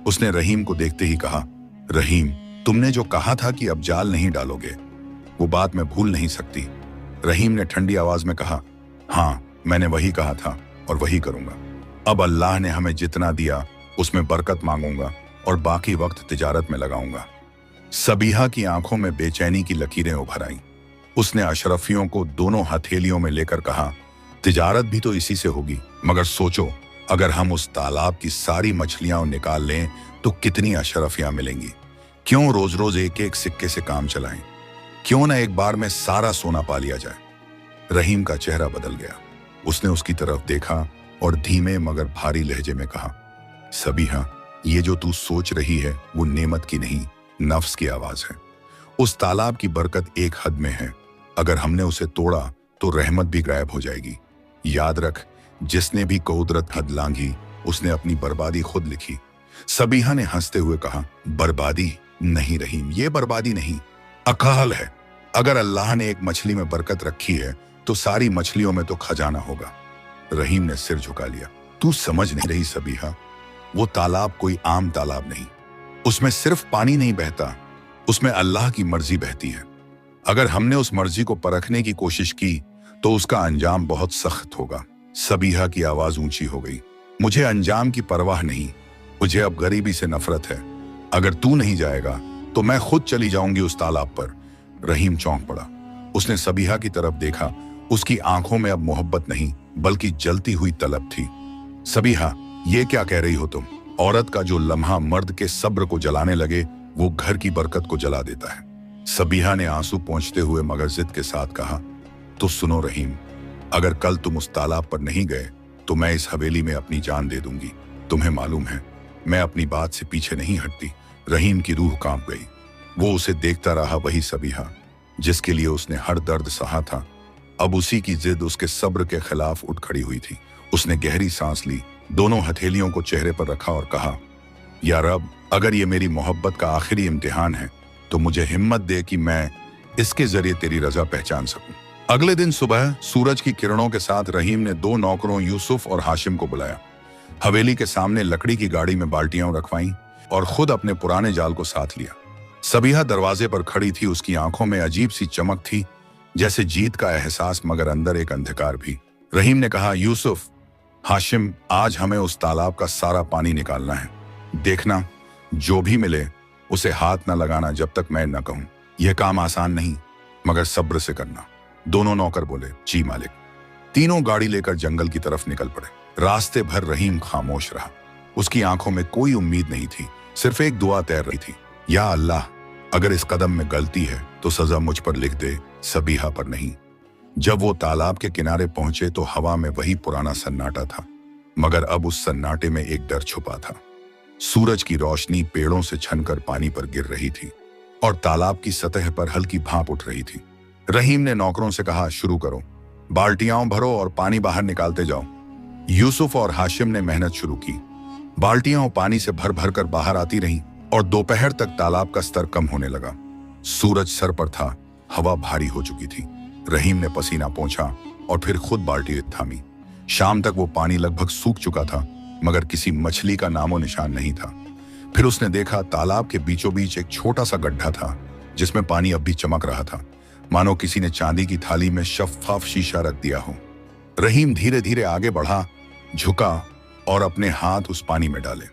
उसने रहीम को देखते ही कहा, रहीम, तुमने जो कहा था कि अब जाल नहीं डालोगे, वो बात मैं भूल नहीं सकती। रहीम ने ठंडी आवाज में कहा, हाँ, मैंने वही कहा था और वही करूंगा। अब अल्लाह ने हमें जितना दिया उसमें बरकत मांगूंगा और बाकी वक्त तिजारत में लगाऊंगा। सबीहा की आंखों में बेचैनी की लकीरें उभर आईं। उसने अशरफियों को दोनों हथेलियों में लेकर कहा, तिजारत भी तो इसी से होगी, मगर सोचो, अगर हम उस तालाब की सारी मछलियां निकाल लें तो कितनी अशरफियां मिलेंगी। क्यों रोज रोज एक एक सिक्के से काम चलाएं? क्यों ना एक बार में सारा सोना पा लिया जाए? रहीम का चेहरा बदल गया। उसने उसकी तरफ देखा और धीमे मगर भारी लहजे में कहा, सबीहा, ये जो तू सोच रही है वो नेमत की नहीं, नफ्स की आवाज है। उस तालाब की बरकत एक हद में है, अगर हमने उसे तोड़ा तो रहमत भी गायब हो जाएगी। याद रख, जिसने भी कुदरत हद लांघी उसने अपनी बर्बादी खुद लिखी। सबीहा ने हंसते हुए कहा, बर्बादी नहीं रहीम, ये बर्बादी नहीं, अकाल है। अगर अल्लाह ने एक मछली में बरकत रखी है तो सारी मछलियों में तो खजाना होगा। रहीम ने सिर झुका लिया। तू समझ नहीं रही सबीहा, वो तालाब कोई आम तालाब नहीं। उसमें सिर्फ पानी नहीं बहता, उसमें अल्लाह की मर्जी बहती है। अगर हमने उस मर्जी को परखने की कोशिश की तो उसका अंजाम बहुत सख्त होगा। सबीहा की आवाज ऊंची हो गई, मुझे अंजाम की परवाह नहीं, मुझे अब गरीबी से नफरत है। अगर तू नहीं जाएगा तो मैं खुद चली जाऊंगी उस तालाब पर। रहीम चौंक पड़ा। उसने सबीहा की तरफ देखा। उसकी आंखों में अब मोहब्बत नहीं बल्कि जलती हुई तलब थी। सबीहा, ये क्या कह रही हो तुम? औरत का जो लम्हा मर्द के सब्र को जलाने लगे वो घर की बरकत को जला देता है। सबीहा ने आंसू पोंछते हुए मगर जिद के साथ कहा, तो सुनो रहीम, अगर कल तुम उस तालाब पर नहीं गए तो मैं इस हवेली में अपनी जान दे दूंगी। तुम्हें मालूम है, मैं अपनी बात से पीछे नहीं हटती। रहीम की रूह कांप गई। वो उसे देखता रहा, वही सबीहा जिसके लिए उसने हर दर्द सहा था, अब उसी की जिद उसके सब्र के खिलाफ उठ खड़ी हुई थी। उसने गहरी सांस ली, दोनों हथेलियों को चेहरे पर रखा और कहा, या रब, अगर ये मेरी मोहब्बत का आखिरी इम्तिहान है तो मुझे हिम्मत दे कि मैं इसके जरिए तेरी रजा पहचान सकूं। अगले दिन सुबह सूरज की किरणों के साथ रहीम ने दो नौकरों यूसुफ और हाशिम को बुलाया। हवेली के सामने लकड़ी की गाड़ी में बाल्टियां रखवाईं और खुद अपने पुराने जाल को साथ लिया। सबीहा दरवाजे पर खड़ी थी। उसकी आंखों में अजीब सी चमक थी, जैसे जीत का एहसास मगर अंदर एक अंधकार भी। रहीम ने कहा, यूसुफ, हाशिम, आज हमें उस तालाब का सारा पानी निकालना है। देखना, जो भी मिले उसे हाथ न लगाना जब तक मैं न कहूं। यह काम आसान नहीं मगर सब्र से करना। दोनों नौकर बोले, जी मालिक। तीनों गाड़ी लेकर जंगल की तरफ निकल पड़े। रास्ते भर रहीम खामोश रहा। उसकी आंखों में कोई उम्मीद नहीं थी, सिर्फ एक दुआ तैर रही थी, या अल्लाह, अगर इस कदम में गलती है तो सजा मुझ पर लिख दे, सबीहा पर नहीं। जब वो तालाब के किनारे पहुंचे तो हवा में वही पुराना सन्नाटा था, मगर अब उस सन्नाटे में एक डर छुपा था। सूरज की रोशनी पेड़ों से छनकर पानी पर गिर रही थी और तालाब की सतह पर हल्की भाप उठ रही थी। रहीम ने नौकरों से कहा, शुरू करो, बाल्टियां भरो और पानी बाहर निकालते जाओ। यूसुफ और हाशिम ने मेहनत शुरू की। बाल्टियां पानी से भर भर कर बाहर आती रहीं और दोपहर तक तालाब का स्तर कम होने लगा। सूरज सर पर था, हवा भारी हो चुकी थी। रहीम ने पसीना पोंछा और फिर खुद बाल्टी थामी। शाम तक वो पानी लगभग सूख चुका था मगर किसी मछली का नामो निशान नहीं था। फिर उसने देखा, तालाब के बीचों बीच एक छोटा सा गड्ढा था जिसमें पानी अब भी चमक रहा था, मानो किसी ने चांदी की थाली में शफ्फाफ शीशा रख दिया हो। रहीम धीरे धीरे आगे बढ़ा, झुका और अपने हाथ उस पानी में डाले।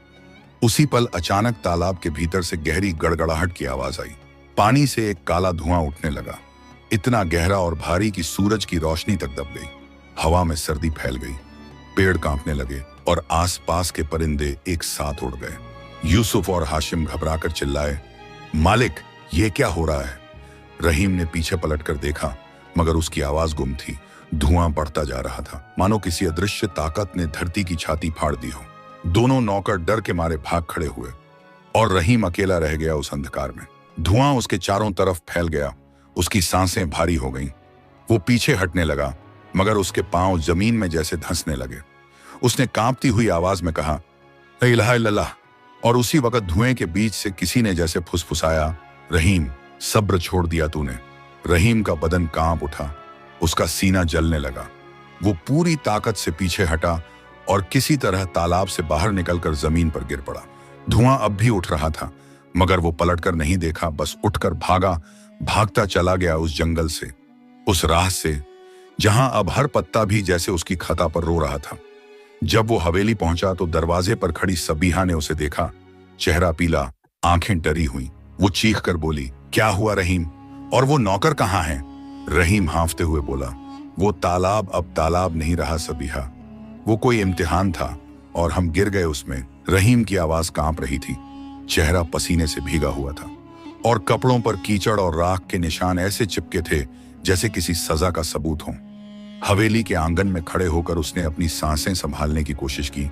उसी पल अचानक तालाब के भीतर से गहरी गड़गड़ाहट की आवाज आई। पानी से एक काला धुआं उठने लगा, इतना गहरा और भारी कि सूरज की रोशनी तक दब गई। हवा में सर्दी फैल गई, पेड़ कांपने लगे और आसपास के परिंदे एक साथ उड़ गए। यूसुफ और हाशिम घबराकर चिल्लाए, मालिक, ये क्या हो रहा है? रहीम ने पीछे पलटकर देखा मगर उसकी आवाज गुम थी। धुआं बढ़ता जा रहा था, मानो किसी अदृश्य ताकत ने धरती की छाती फाड़ दी हो। दोनों नौकर डर के मारे भाग खड़े हुए और रहीम अकेला रह गया उस अंधकार में। धुआं उसके चारों तरफ फैल गया, उसकी सांसें भारी हो गईं। वो पीछे हटने लगा मगर उसके पांव जमीन में जैसे धंसने लगे। उसने कांपती हुई आवाज में कहा, ला इलाहा इल्लल्लाह, और उसी वक्त धुएं के बीच से किसी ने जैसे फुसफुसाया, रहीम, सब्र छोड़ दिया तूने। रहीम का बदन कांप उठा, उसका सीना जलने लगा। वो पूरी ताकत से पीछे हटा और किसी तरह तालाब से बाहर निकलकर जमीन पर गिर पड़ा। धुआं अब भी उठ रहा था, मगर वो पलटकर नहीं देखा, बस उठकर भागता चला गया उस जंगल से, उस राह से जहां अब हर पत्ता भी जैसे उसकी खता पर रो रहा था। जब वो हवेली पहुंचा तो दरवाजे पर खड़ी सबीहा ने उसे देखा, चेहरा पीला, आंखें डरी हुई। वो चीख कर बोली, क्या हुआ रहीम? और वो नौकर कहाँ है? रहीम हांफते हुए बोला, वो तालाब अब तालाब नहीं रहा सबीहा, वो कोई इम्तिहान था और हम गिर गए उसमें। रहीम की आवाज कांप रही थी, चेहरा पसीने से भीगा हुआ था और कपड़ों पर कीचड़ और राख के निशान ऐसे चिपके थे जैसे किसी सजा का सबूत हो। हवेली के आंगन में खड़े होकर उसने अपनी सांसें संभालने की कोशिश की,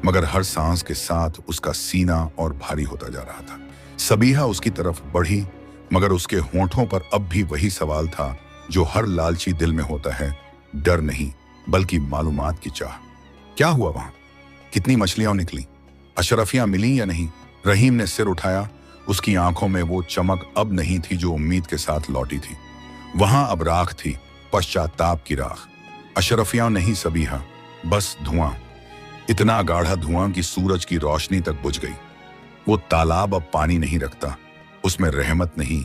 मगर हर सांस के साथ उसका सीना और भारी होता जा रहा था। सबीहा उसकी तरफ बढ़ी, मगर उसके होंठों पर अब भी वही सवाल था जो हर लालची दिल में होता है, डर नहीं बल्कि मालूमात की चाह। क्या हुआ वहां? कितनी मछलियां निकली? अशरफियां मिली या नहीं? रहीम ने सिर उठाया, उसकी आंखों में वो चमक अब नहीं थी जो उम्मीद के साथ लौटी थी। वहां अब राख थी, पश्चाताप की राख। अशरफियां नहीं सबीहा, बस धुआं, इतना गाढ़ा धुआं कि सूरज की रोशनी तक बुझ गई। वो तालाब अब पानी नहीं रखता, उसमें रहमत नहीं,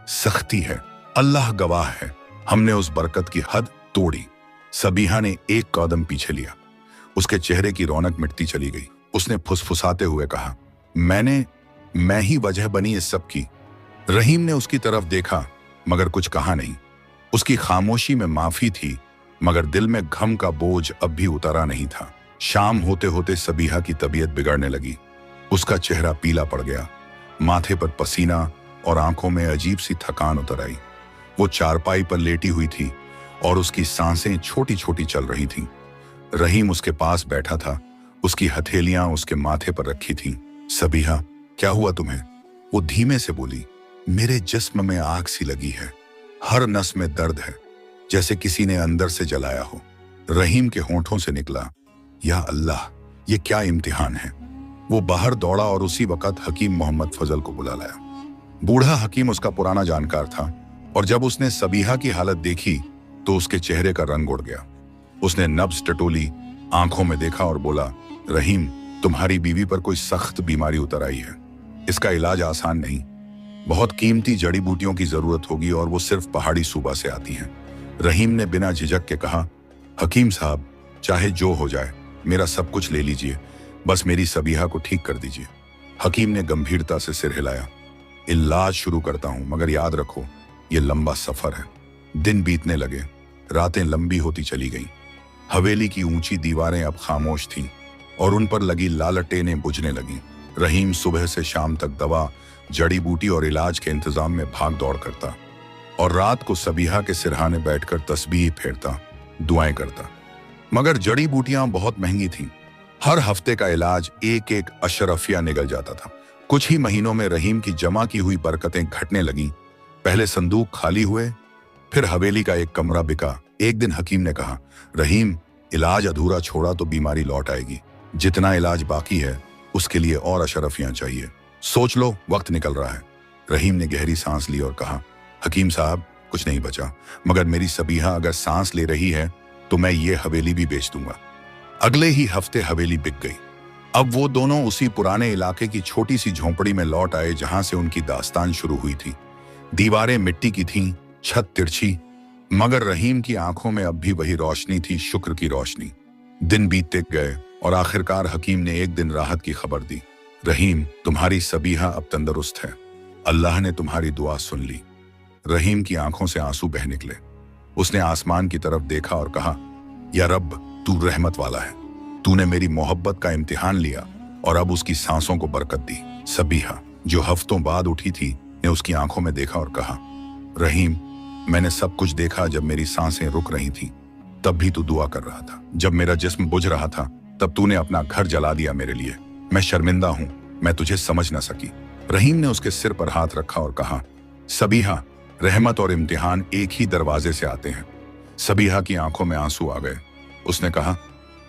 सख्ती है। अल्लाह गवाह है, हमने उस बरकत की हद तोड़ी। सबीहा ने एक कदम पीछे लिया, उसके चेहरे की रौनक मिटती चली गई। उसने फुसफुसाते हुए कहा, मैं ही वजह बनी इस सब की। रहीम ने उसकी तरफ देखा, मगर कुछ कहा नहीं। उसकी खामोशी में माफी थी, मगर दिल में गम का बोझ अब भी उतरा नहीं था। शाम होते होते सबीहा की तबीयत बिगड़ने लगी। उसका चेहरा पीला पड़ गया, माथे पर पसीना और आंखों में अजीब सी थकान उतर आई। वो चारपाई पर लेटी हुई थी और उसकी सांसें छोटी छोटी चल रही थीं। रहीम उसके पास बैठा था, उसकी हथेलियां उसके माथे पर रखी थीं। सबीहा, क्या हुआ तुम्हें? वो धीमे से बोली, मेरे जिस्म में आग सी लगी है, हर नस में दर्द है, जैसे किसी ने अंदर से जलाया हो। रहीम के होंठों से निकला, या अल्लाह, ये क्या इम्तिहान है। वो बाहर दौड़ा और उसी वक्त हकीम मोहम्मद फजल को बुला लाया। बूढ़ा हकीम उसका पुराना जानकार था और जब उसने सबीहा की हालत देखी तो उसके चेहरे का रंग उड़ गया। उसने नब्ज टटोली, आंखों में देखा और बोला, रहीम, तुम्हारी बीवी पर कोई सख्त बीमारी उतर आई है। इसका इलाज आसान नहीं, बहुत कीमती जड़ी बूटियों की जरूरत होगी और वो सिर्फ पहाड़ी सूबा से आती हैं। रहीम ने बिना झिझक के कहा, हकीम साहब, चाहे जो हो जाए, मेरा सब कुछ ले लीजिए, बस मेरी सबीहा को ठीक कर दीजिए। हकीम ने गंभीरता से सिर हिलाया, इलाज शुरू करता हूं, मगर याद रखो, ये लंबा सफर है। दिन बीतने लगे, रातें लंबी होती चली गईं। हवेली की ऊंची दीवारें अब खामोश थीं और उन पर लगी लालटेनें बुझने लगीं। रहीम सुबह से शाम तक दवा, जड़ी बूटी और इलाज के इंतजाम में भाग दौड़ करता और रात को सबीहा के सिरहाने बैठकर तस्बीह फेरता, दुआएं करता। मगर जड़ी बूटियां बहुत महंगी थीं। हर हफ्ते का इलाज एक एक अशरफिया निकल जाता था। कुछ ही महीनों में रहीम की जमा की हुई बरकतें घटने लगीं। पहले संदूक खाली हुए, फिर हवेली का एक कमरा बिका। एक दिन हकीम ने कहा, रहीम, इलाज अधूरा छोड़ा तो बीमारी लौट आएगी। जितना इलाज बाकी है उसके लिए और अशरफियां चाहिए। सोच लो, वक्त निकल रहा है। रहीम ने गहरी सांस ली और कहा, हकीम साहब, कुछ नहीं बचा, मगर मेरी सबीहा अगर सांस ले रही है तो मैं ये हवेली भी बेच दूंगा। अगले ही हफ्ते हवेली बिक गई। अब वो दोनों उसी पुराने इलाके की छोटी सी झोंपड़ी में लौट आए जहां से उनकी दास्तान शुरू हुई थी। दीवारें मिट्टी की थीं, छत तिरछी, मगर रहीम की आंखों में अब भी वही रोशनी थी, शुक्र की रोशनी। दिन बीतते गए और आखिरकार हकीम ने एक दिन राहत की खबर दी, रहीम, तुम्हारी सबीहा अब तंदुरुस्त है, अल्लाह ने तुम्हारी दुआ सुन ली। रहीम की आंखों से आंसू बह निकले। उसने आसमान की तरफ देखा और कहा, या रब, तू रहमत वाला है, तूने मेरी मोहब्बत का इम्तिहान लिया और अब उसकी सांसों को बरकत दी। सबीहा, जो हफ्तों बाद उठी थी, ने उसकी आंखों में देखा और कहा, रहीम, मैंने सब कुछ देखा। जब मेरी सांसें रुक रही थीं तब भी तू दुआ कर रहा था, जब मेरा जिस्म बुझ रहा था तब तूने अपना घर जला दिया मेरे लिए। मैं शर्मिंदा हूं, मैं तुझे समझ न सकी। रहीम ने उसके सिर पर हाथ रखा और कहा, सबीहा, रहमत और इम्तिहान एक ही दरवाजे से आते हैं। सबीहा की आंखों में आंसू आ गए। उसने कहा,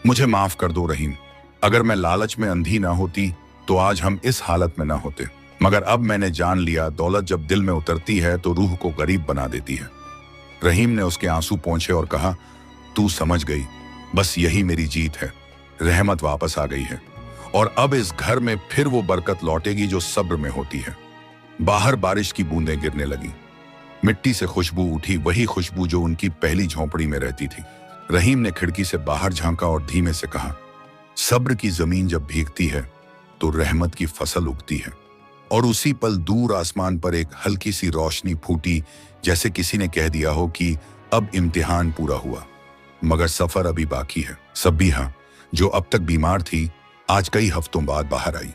मुझे माफ कर दो रहीम, अगर मैं लालच में अंधी ना होती तो आज हम इस हालत में ना होते, मगर अब मैंने जान लिया, दौलत जब दिल में उतरती है तो रूह को गरीब बना देती है। रहीम ने उसके आंसू पोंछे और कहा, तू समझ गई, बस यही मेरी जीत है, रहमत वापस आ गई है और अब इस घर में फिर वो बरकत लौटेगी जो सब्र में होती है। बाहर बारिश की बूंदें गिरने लगी। मिट्टी से खुशबू उठी, वही खुशबू जो उनकी पहली झोंपड़ी में रहती थी। रहीम ने खिड़की से बाहर झांका और धीमे से कहा, सब्र की जमीन जब भीगती है तो रहमत की फसल उगती है। और उसी पल दूर आसमान पर एक हल्की सी रोशनी फूटी, जैसे किसी ने कह दिया हो कि अब इम्तिहान पूरा हुआ, मगर सफर अभी बाकी है। सबिहा, जो अब तक बीमार थी, आज कई हफ्तों बाद बाहर आई।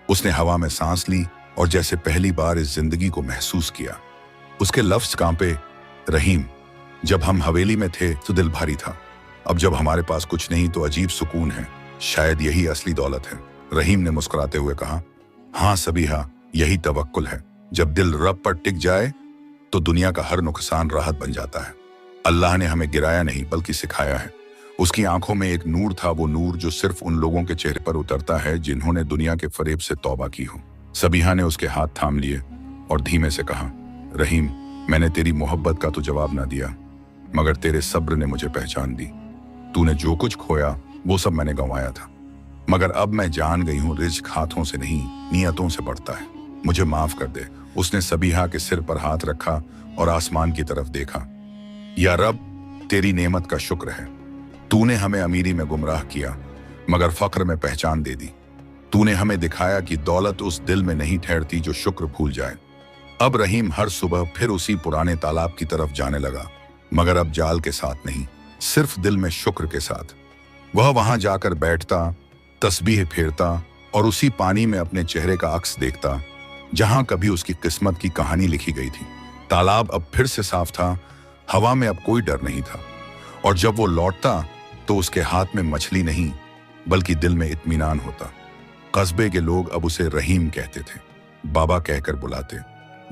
उसने हवा में सांस ली और जैसे पहली बार इस जिंदगी को महसूस किया। उसके लफ्ज कांपे, रहीम, जब हम हवेली में थे तो दिल भारी था, अब जब हमारे पास कुछ नहीं तो अजीब सुकून है, शायद यही असली दौलत है। रहीम ने मुस्कुराते हुए कहा, हाँ सबिहा, यही तवक्कुल है। जब दिल रब पर टिक जाए तो दुनिया का हर नुकसान राहत बन जाता है। अल्लाह ने हमें गिराया नहीं बल्कि सिखाया है। उसकी आंखों में एक नूर था, वो नूर जो सिर्फ उन लोगों के चेहरे पर उतरता है जिन्होंने दुनिया के फरेब से तौबा की हो। सबिहा ने उसके हाथ थाम लिए और धीमे से कहा, रहीम, मैंने तेरी मोहब्बत का तो जवाब ना दिया, मगर तेरे सब्र ने मुझे पहचान दी। तूने जो कुछ खोया वो सब मैंने गंवाया था, मगर अब मैं जान गई हूँ रिज़्क हाथों से नहीं नियतों से बढ़ता है। मुझे माफ कर दे। उसने सबिहा के सिर पर हाथ रखा और आसमान की तरफ देखा। या रब, तेरी नेमत का शुक्र है। तूने हमें अमीरी में गुमराह किया मगर फक्र में पहचान दे दी। तूने हमें दिखाया कि दौलत उस दिल में नहीं ठहरती जो शुक्र भूल जाए। अब रहीम हर सुबह फिर उसी पुराने तालाब की तरफ जाने लगा, मगर अब जाल के साथ नहीं, सिर्फ दिल में शुक्र के साथ। वह वहां जाकर बैठता, तस्बीह फेरता और उसी पानी में अपने चेहरे का अक्स देखता जहां कभी उसकी किस्मत की कहानी लिखी गई थी। तालाब अब फिर से साफ था, हवा में अब कोई डर नहीं था, और जब वो लौटता तो उसके हाथ में मछली नहीं बल्कि दिल में इत्मीनान होता। कस्बे के लोग अब उसे रहीम कहते थे, बाबा कहकर बुलाते।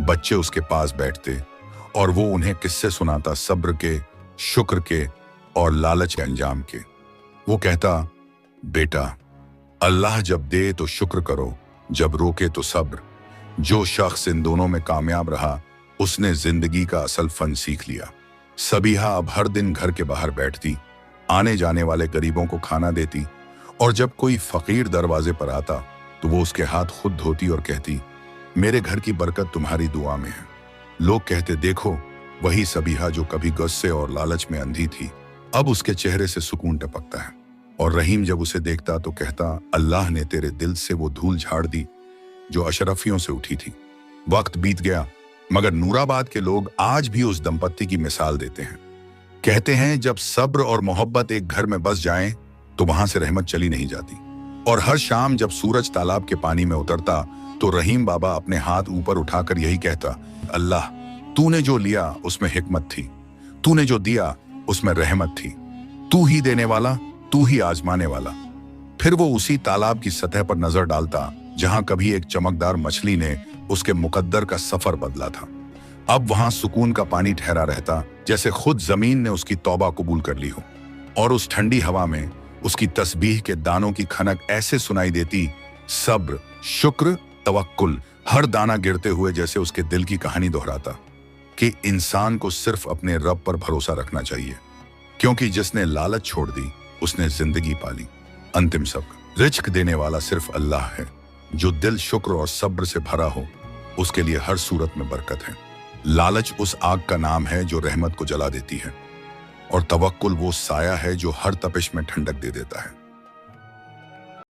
बच्चे उसके पास बैठते और वो उन्हें किस्से सुनाता, सब्र के, शुक्र के और लालच के अंजाम के। वो कहता, बेटा, अल्लाह जब दे तो शुक्र करो, जब रोके तो सब्र। जो शख्स इन दोनों में कामयाब रहा उसने जिंदगी का असल फन सीख लिया। सबिहा अब हर दिन घर के बाहर बैठती, आने जाने वाले गरीबों को खाना देती, और जब कोई फकीर दरवाजे पर आता तो वो उसके हाथ खुद धोती और कहती, मेरे घर की बरकत तुम्हारी दुआ में है। लोग कहते, देखो वही सबिहा जो कभी गुस्से और लालच में अंधी थी, अब उसके चेहरे से सुकून टपकता है। और रहीम जब उसे देखता तो कहता, अल्लाह ने तेरे दिल से वो धूल झाड़ दी जो अशरफियों से उठी थी। वक्त बीत गया मगर नूराबाद के लोग आज भी उस दंपत्ति की मिसाल देते हैं। कहते हैं, जब सब्र और मोहब्बत एक घर में बस जाएं तो वहां से रहमत चली नहीं जाती। और हर शाम जब सूरज तालाब के पानी में उतरता तो रहीम बाबा अपने हाथ ऊपर उठाकर यही कहता, अल्लाह, तूने जो लिया उसमें हिकमत थी, तूने जो दिया उसमें रहमत थी। तू ही देने वाला, तू ही आजमाने वाला। फिर वो उसी तालाब की सतह पर नजर डालता जहां कभी एक चमकदार मछली ने उसके मुकद्दर का सफर बदला था। अब वहां सुकून का पानी ठहरा रहता, जैसे खुद जमीन ने उसकी तौबा कबूल कर ली हो। और उस ठंडी हवा में उसकी तस्बीह के दानों की खनक ऐसे सुनाई देती, सब्र, शुक्र, तवक्कुल, हर दाना गिरते हुए जैसे उसके दिल की कहानी दोहराता कि इंसान को सिर्फ अपने रब पर भरोसा रखना चाहिए, क्योंकि जिसने लालच छोड़ दी उसने जिंदगी पाली। अंतिम सबक, रिज्क देने वाला सिर्फ अल्लाह है। जो दिल शुक्र और सब्र से भरा हो उसके लिए हर सूरत में बरकत है। लालच उस आग का नाम है जो रहमत को जला देती है, और तवक्कुल वो साया है जो हर तपिश में ठंडक दे देता है।